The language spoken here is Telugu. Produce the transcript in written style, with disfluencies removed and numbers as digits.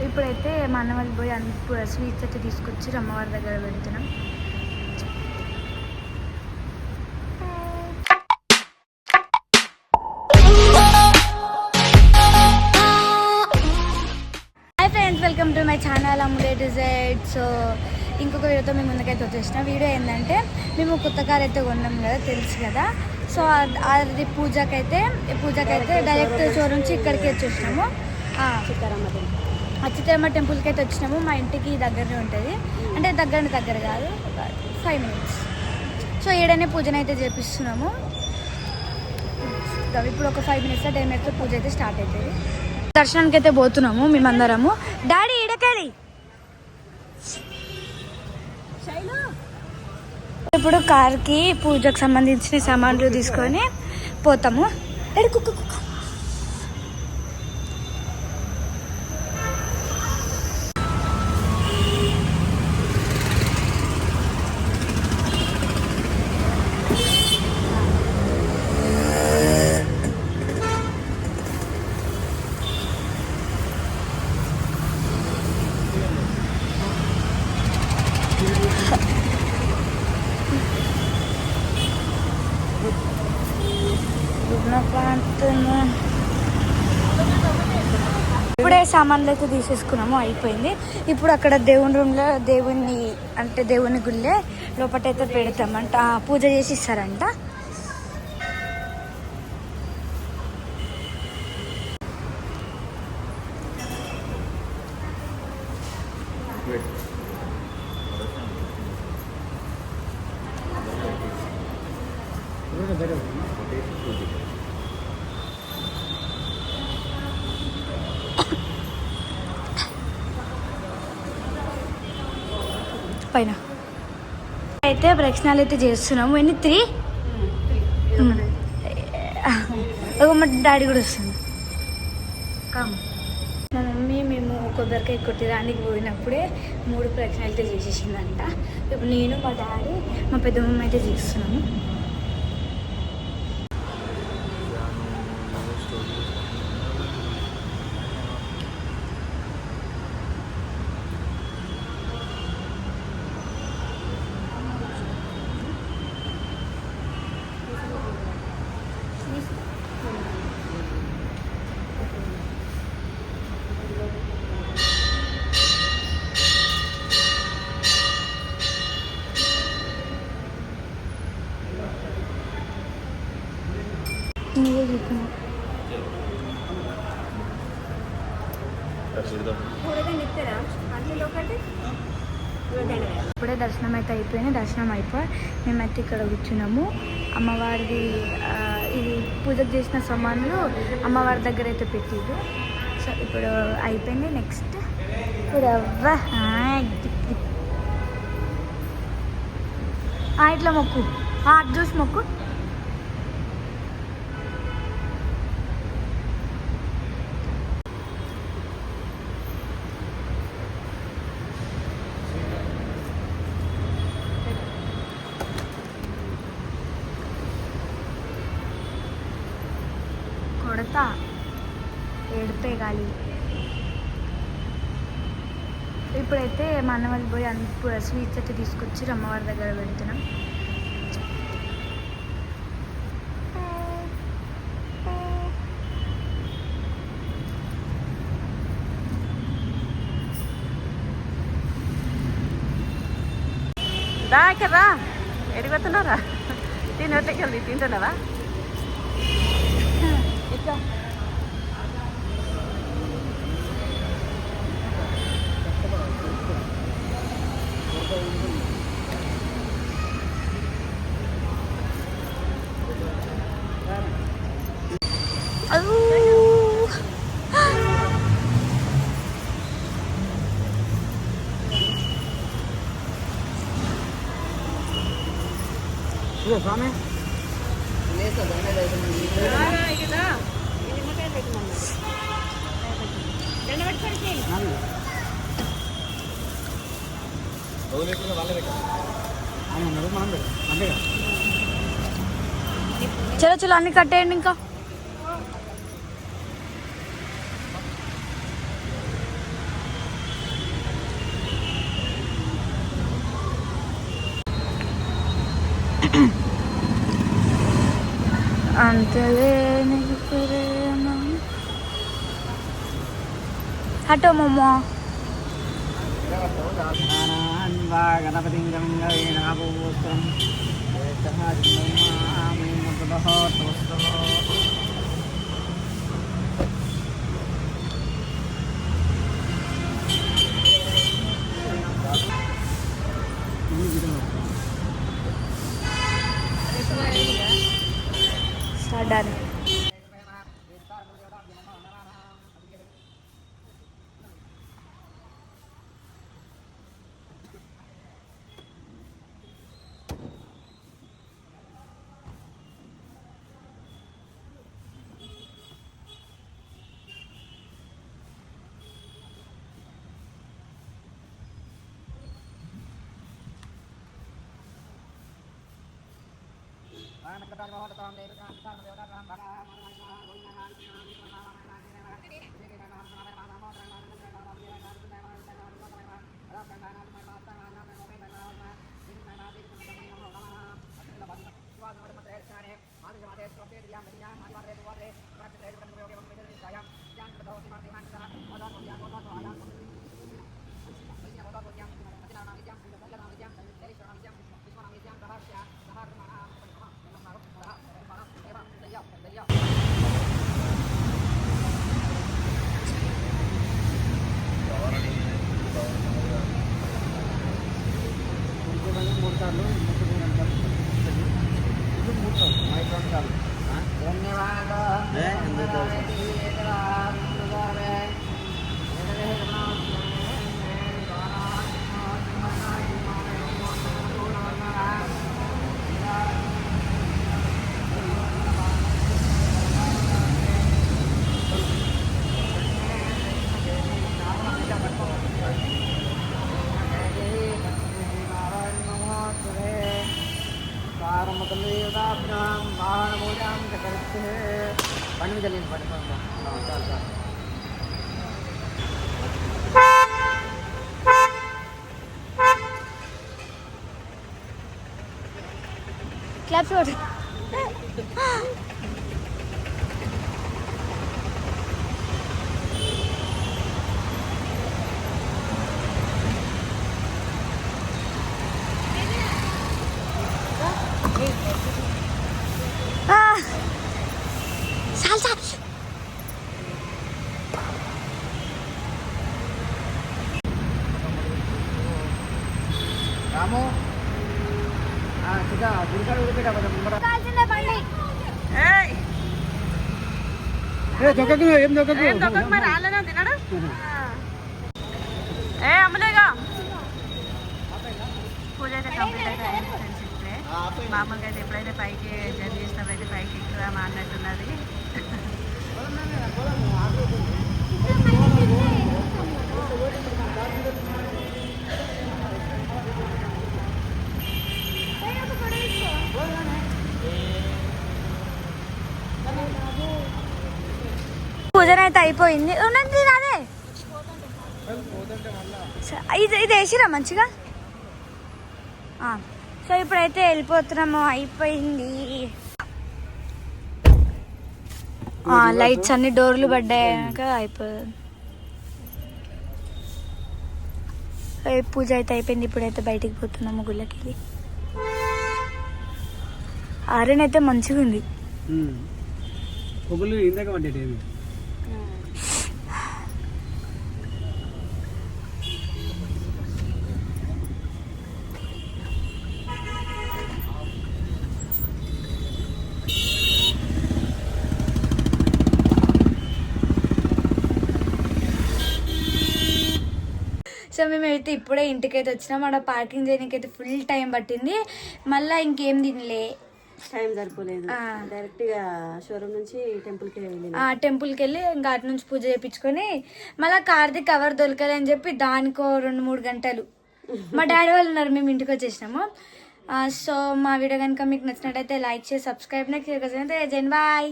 ఇప్పుడైతే మా అన్న వాళ్ళు పోయి స్వీట్స్ అయితే తీసుకొచ్చి అమ్మవారి దగ్గర పెడుతున్నాం. Hi friends, welcome to my channel అమ్ముడే డిజైడ్. సో ఇంకొక వీడియోతో మేము ముందుకైతే వచ్చేసిన వీడియో ఏంటంటే, మేము కొత్త కార్ అయితే కొన్నాం కదా, తెలుసు కదా. సో అది పూజకైతే డైరెక్ట్ షోరూమ్ నుంచి ఇక్కడికి వచ్చేసినాము. చిత్రమ్మ టెంపుల్కి అయితే వచ్చినాము. మా ఇంటికి దగ్గరనే ఉంటుంది, అంటే దగ్గర కాదు, 5 minutes. సో ఏడనే పూజను అయితే చేపిస్తున్నాము. ఇప్పుడు ఒక 5 minutes 10 minutes పూజ అయితే స్టార్ట్ అవుతుంది. దర్శనానికి అయితే పోతున్నాము మేమందరము. డాడీ ఈడకెళ్ళి ఇప్పుడు కార్కి పూజకు సంబంధించిన సామాన్లు తీసుకొని పోతాము. ఇప్పుడే సామాన్లు అయితే తీసేసుకున్నాము, అయిపోయింది. ఇప్పుడు అక్కడ దేవుని రూమ్లో దేవుని గుళ్ళే లోపటైతే పెడతామంట, పూజ చేసి ఇస్తారంట. పైన అయితే ప్రక్షణాలు అయితే చేస్తున్నాము. ఎన్ని 3 మా డాడీ కూడా వస్తుంది. మా మమ్మీ మేము కొబ్బరికాయ కొట్టడానికి పోయినప్పుడే 3 ప్రక్షణాలు అయితే చేసేసిందంట. ఇప్పుడు నేను, మా డాడీ, మా పెద్ద మమ్మీ అయితే చేస్తున్నాము. ఇప్పుడే దర్శనం అయితే అయిపోయింది. దర్శనం అయిపోయి మేమైతే ఇక్కడ కూర్చున్నాము. అమ్మవారిది ఇది పూజకు చేసిన సామాన్లు అమ్మవారి దగ్గర అయితే పెట్టిరు. సో ఇప్పుడు అయిపోయింది. నెక్స్ట్ ఇప్పుడు ఇట్లా మొక్కు, అటు చూసి మొక్కు. కొడతా ఏడితే గాలి. ఇప్పుడైతే మా అన్న వాళ్ళు పోయి స్వీట్స్ అయితే తీసుకొచ్చి అమ్మవారి దగ్గర పెడుతున్నాం. దాకరా ఎడిపోతున్నారా? తినొట్టకెళ్ళి తింటున్నావా? స్వామి చలో చలో అన్ని కట్టేయండి. ఇంకా హటో మమ్మా Ganapati Sadar. Clap for it. Salsa. రాము చిన్న గుడికాడు ఊరిపెట్టా కొంచెం ముందర. కాల్చిందే బండి. ఏయ్ దొక్కకు ఏం దొక్కకు ఏం దొక్కకు మరి రాలేదా తినడు ఏ అమ్మలేగా పూజ అయితే కంప్లీట్ అయితే అయింది ఫ్రెండ్స్ ఇప్పుడే మామూలుగా అయితే ఎప్పుడైతే పైకి జర్నీ చేసినప్పుడైతే పైకి ఎక్కుదామా అన్నట్టున్నది పూజన అయితే అయిపోయింది ఉన్నది అదే ఇది వేసిరా మంచిగా సో ఇప్పుడైతే వెళ్ళిపోతున్నాము అయిపోయింది లైట్స్ అన్ని డోర్లు పడ్డాక అయిపోయింది పూజ అయితే అయిపోయింది ఇప్పుడైతే బయటికి పోతున్నాము గుళ్ళకి వెళ్ళి ఆరెన్ అయితే మంచిగా ఉంది ఇందాక పడ్డేది సో మేమైతే ఇప్పుడే ఇంటికైతే వచ్చినాం ఆడ పార్కింగ్ చేయడానికి అయితే ఫుల్ టైం పట్టింది మళ్ళీ ఇంకేం తినలే టైం సరిపోలేదు డైరెక్ట్ గా షోరూమ్ నుంచి టెంపుల్కి వెళ్ళి ఇంకా అటు నుంచి పూజ చేయించుకొని మళ్ళీ కార్ది కవర్ దొరకదు అని చెప్పి దానికో 2-3 గంటలు మా డాడీ వాళ్ళు ఉన్నారు మేము ఇంటికి వచ్చేసినాము సో మా వీడియో కనుక మీకు నచ్చినట్టయితే లైక్ చేసి సబ్స్క్రైబ్ నెక్స్ట్ జన్ బాయ్.